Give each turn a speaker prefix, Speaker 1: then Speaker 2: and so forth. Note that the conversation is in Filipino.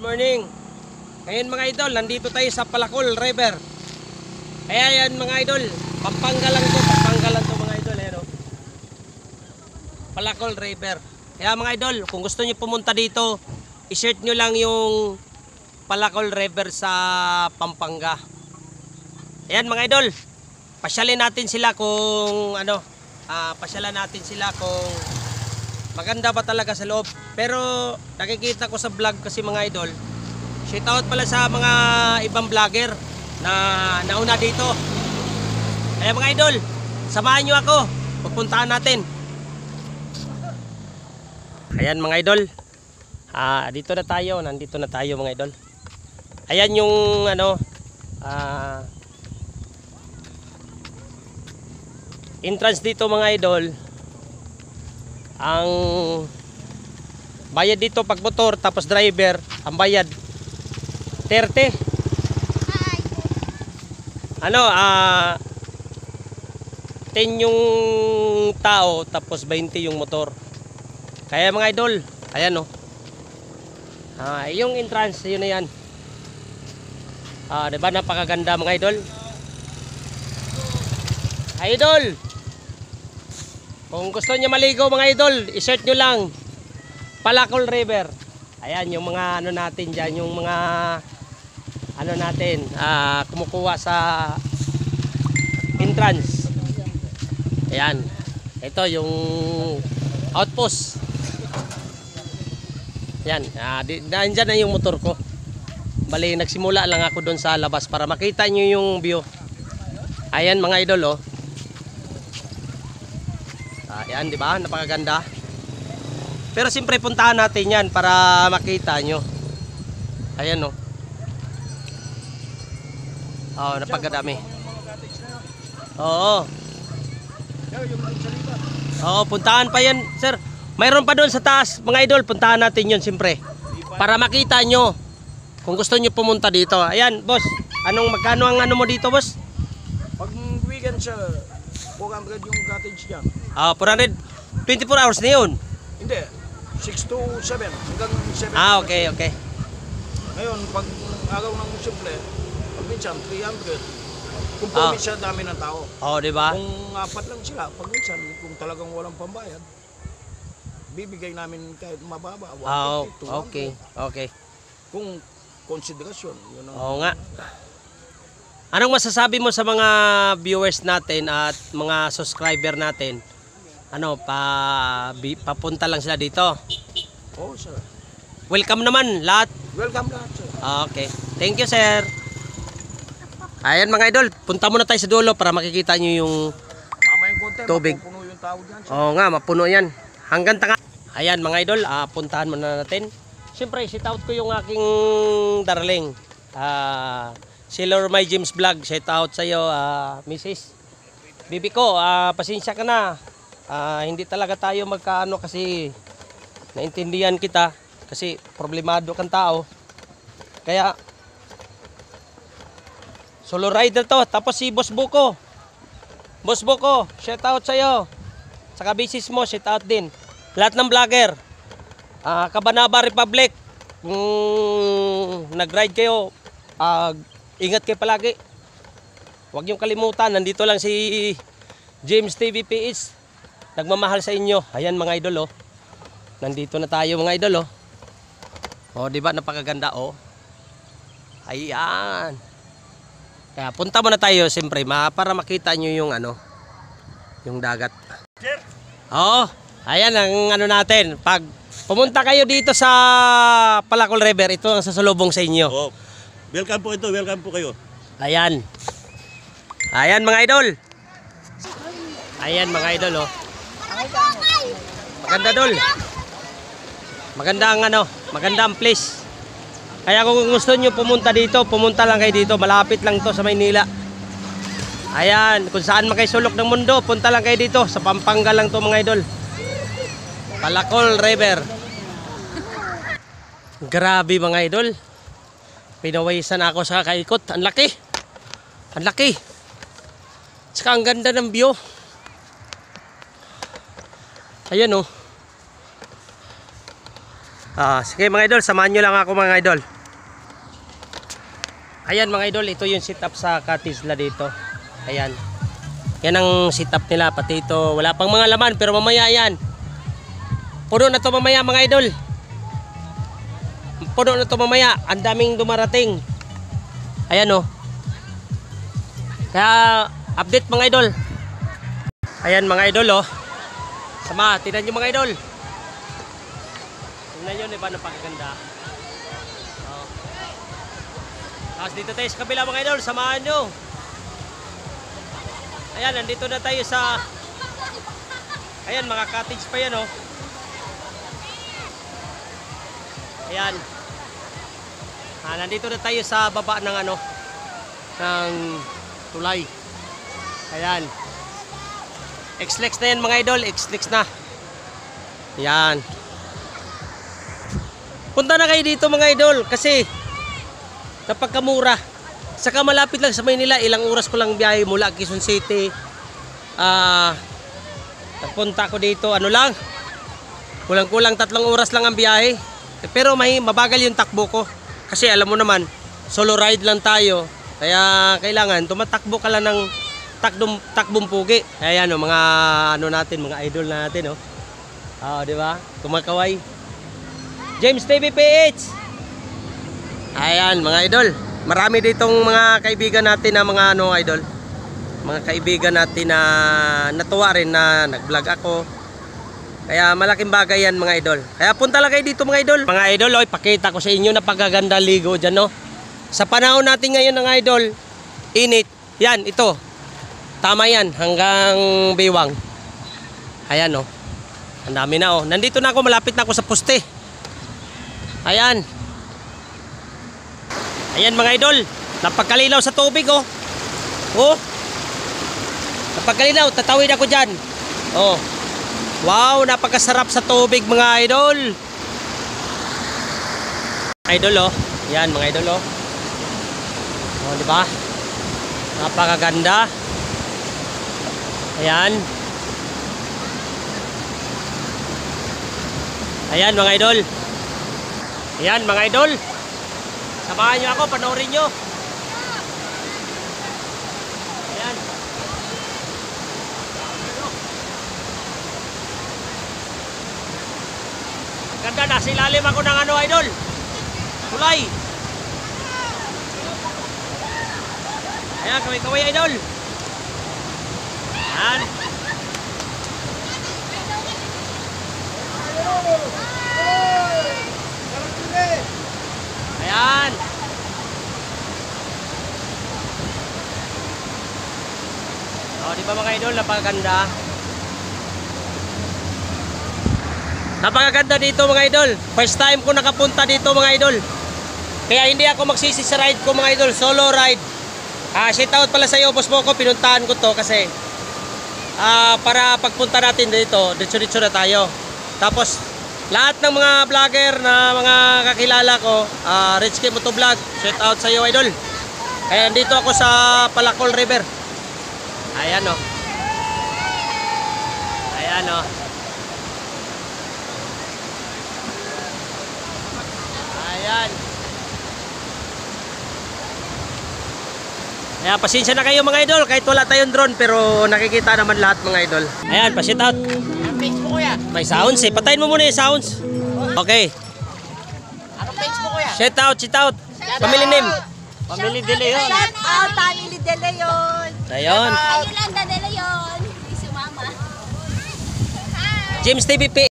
Speaker 1: morning. Ngayon mga idol, nandito tayo sa Palacol River. Kaya yan mga idol, Pampanga lang to mga idol. Ayan, oh. Palacol River. Kaya mga idol, kung gusto niyo pumunta dito, i-search nyo lang yung Palacol River sa Pampanga. Ayan mga idol, pasyalin natin sila kung ano, pasyalan natin sila kung maganda ba talaga sa loob. Pero nakikita ko sa vlog kasi mga idol, shout out pala sa mga ibang vlogger na nauna dito. Kaya mga idol, samahan nyo ako, pupuntahan natin. Ayan mga idol, dito na tayo, nandito na tayo mga idol. Ayan yung ano, entrance dito mga idol. Ang bayad dito pag motor tapos driver, ang bayad 30. Ano, 10 yung tao tapos 20 yung motor. Kaya mga idol, ayan oh. Yung entrance, yun na yan. Diba napakaganda mga idol? Idol! Kung gusto niyo maligo mga idol, i-search nyo lang Palacol River. Ayan yung mga ano natin dyan, yung mga ano natin, kumukuha sa entrance. Ayan, ito yung outpost. Ayan, dyan na yung motor ko. Bali, nagsimula lang ako doon sa labas para makita nyo yung view. Ayan mga idol oh. Ayan, di ba? Napakaganda. Pero siyempre puntahan natin yan para makita nyo. Ayan oh. Oh, napakadami. Oo. Oo, puntahan pa yan, sir. Mayroon pa doon sa taas, mga idol. Puntahan natin yun siyempre. Para makita nyo kung gusto nyo pumunta dito. Ayan, boss. Magkano ang ano mo dito, boss?
Speaker 2: Pag weekend siya, 400 yung cottage niya.
Speaker 1: 400. 24 hours na yun.
Speaker 2: Hindi, 6 to 7 hanggang 7.
Speaker 1: Okay.
Speaker 2: Ngayon, pag araw ng simple, pag minsan 300. Kung minsan dami ng tao.
Speaker 1: Di ba?
Speaker 2: Kung apat lang sila, pag minsan kung talagang walang pambayad, bibigay namin kahit mababa. 150, 200.
Speaker 1: Okay.
Speaker 2: Kung konsiderasyon, yun ang...
Speaker 1: Oo nga. Anong masasabi mo sa mga viewers natin at mga subscriber natin? Papunta lang sila dito.
Speaker 2: Oo, sir.
Speaker 1: Welcome naman lahat.
Speaker 2: Welcome lahat, sir.
Speaker 1: Okay. Thank you, sir. Ayan mga idol, punta muna tayo sa dulo para makikita nyo yung
Speaker 2: Mamayang konti,
Speaker 1: tubig.
Speaker 2: mapupuno yung tao dyan, sir.
Speaker 1: Oo nga, mapuno yan. Hanggang tanga. Ayan mga idol, puntahan muna natin. Siyempre, shout out ko yung aking darling. Sailor My James Vlog. Shout out sa iyo, Mrs. Bibi ko, pasensya ka na. Hindi talaga tayo magkaano kasi naintindihan kita kasi problemado kang tao. Kaya solo rider to. Tapos si Boss Buko. Boss Buko, shout out sa iyo. Saka business mo, shout out din. Lahat ng vlogger. Cabanaba Republic. Kung nag-ride kayo, ingat kayo palagi. Huwag niyong kalimutan, nandito lang si James TVPS. Nagmamahal sa inyo. Ayan mga idol oh. Nandito na tayo mga idol oh. Oh, di ba napakaganda oh. Ayan. Kaya punta muna tayo siyempre para makita niyo yung ano, yung dagat. Oh, ayan ang ano natin. Pag pumunta kayo dito sa Palacol River, ito ang sasalubong sa inyo.
Speaker 3: Oh, welcome po ito, welcome po kayo.
Speaker 1: Ayan. Ayan mga idol. Ayan mga idol oh. Maganda dol. Maganda ang ano, maganda ang place. Kaya kung gusto niyo pumunta dito, pumunta lang kayo dito. Malapit lang to sa Maynila. Ayan, kung saan man kayo sulok ng mundo, punta lang kayo dito. Sa Pampanga lang to mga idol. Palacol River. Grabe mga idol. Pinawayisan ako sa kaikot. Ang laki. Ang laki. Saka ang ganda ng view. Ayan oh. Sige mga idol, samahan nyo lang ako mga idol. Ayan mga idol, ito yung setup sa cottage nila dito. Ayan. Yan ang setup nila, pati ito. Wala pang mga laman, pero mamaya yan. Puno na to mamaya mga idol. Puno na to mamaya. Ang daming dumarating. Ayan o. Kaya, update mga idol. Ayan mga idol o. Sama, tingnan nyo mga idol. Tingnan nyo, diba napakaganda. Tapos dito tayo sa kabila mga idol, samahan nyo. Ayan, nandito na tayo sa... Ayan, mga cottage pa yan, oh. Ayan. Nandito na tayo sa baba ng ano, ng tulay. Ayan. X-Lex na yan mga idol, X-Lex na. Ayan. Punta na kayo dito mga idol, kasi kapag kamura, saka malapit lang sa Maynila, ilang oras ko lang biyahe mula Quezon City. Nagpunta ko dito, ano lang, kulang-kulang 3 oras lang ang biyahe. Pero mabagal yung takbo ko. Kasi alam mo naman, solo ride lang tayo. Kaya kailangan tumatakbo ka lang ng takbong pugi. Kaya ano, mga ano natin, mga idol natin, oh. Di ba? Kumakaway. James TV PH. Ayan mga idol. Marami ditong mga kaibigan natin na mga ano idol. Mga kaibigan natin na natuwa rin na nag-vlog ako. Kaya malaking bagay yan mga idol. Kaya punta lang kayo dito mga idol. Mga idol, ipakita ko sa inyo na pagkaganda ligo dyan, no. Sa panahon natin ngayon ng idol, init. Yan, ito. Tama yan, hanggang Biwang. Ayan, oh. Ang dami na, oh. Nandito na ako, malapit na ako sa poste. Ayan. Ayan mga idol. Napagkalinaw sa tubig, oh. Oh. Napagkalinaw, tatawid ako dyan. Oh. Wow, napakasarap sa tubig mga idol. Idol, oh. Yan mga idol, oh. Oh, di ba? Napakaganda. Ayan. Ayan mga idol. Ayan mga idol. Samahan nyo ako, panoorin nyo. Ayan. Ganda, nasa ilalim ako ng ano idol, tulay. Ayan, kaway-kaway idol. Ayan. Ayan. Oh, di ba mga idol, napakaganda. Napakaganda dito mga idol. First time ko nakapunta dito mga idol. Kaya hindi ako magsisi sa ride ko mga idol, solo ride. Shout out pala sa iyo, boss mo ko, pinuntahan ko to kasi para pagpunta natin dito, ditso-ditso na tayo. Tapos lahat ng mga vlogger na mga kakilala ko, Rich K Motovlog, shout out sa iyo idol. Kaya nandito ako sa Palacol River. Ayan o. Ayan o. Ayan. Ayan, pasensya na kayo mga idol, kahit wala tayong drone pero nakikita naman lahat mga idol. Ayan, pa-shout out.
Speaker 4: Facebook kuya.
Speaker 1: May sounds eh. Patayin mo muna yung sounds. Okay.
Speaker 4: Anong Facebook kuya?
Speaker 1: Shout out, shout out. Family name.
Speaker 4: Family De Leon.
Speaker 5: Shout out, Family De Leon.
Speaker 1: Ayun.
Speaker 5: Yolanda De Leon. Si Mama.
Speaker 1: James TVP.